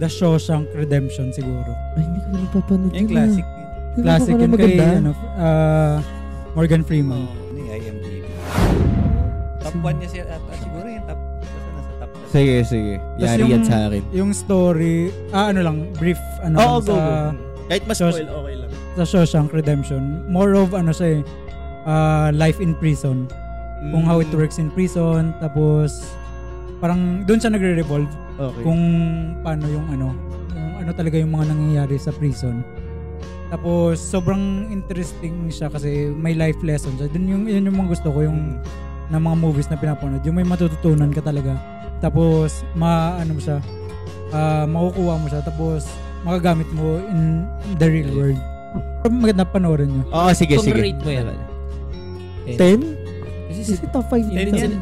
The Shawshank Redemption siguro. Ay, hindi ko na napapanood Yung classic. Classic yun kay Morgan Freeman. Ano yung IMDb? Top 1 niya siya at siguro yung top. Basta nasa top 1. Sige. Yari yan sa akin. Yung story, brief, go. Kahit mas spoil, okay lang. Sa Shawshank Redemption, more of siya life in prison. Kung how it works in prison, tapos parang doon siya nagre-revolve. Okay. Kung paano yung talaga yung mga nangyayari sa prison. Tapos sobrang interesting siya kasi may life lesson siya. Yun yung mga gusto ko yung na mga movies na pinapanood. Yung may matututunan ka talaga. Tapos makukuha mo siya. Tapos magagamit mo in the real world. Maganda panoorin nyo. Oo, sige. Kung rate mo yan. 10? Kasi top 5 10 yan.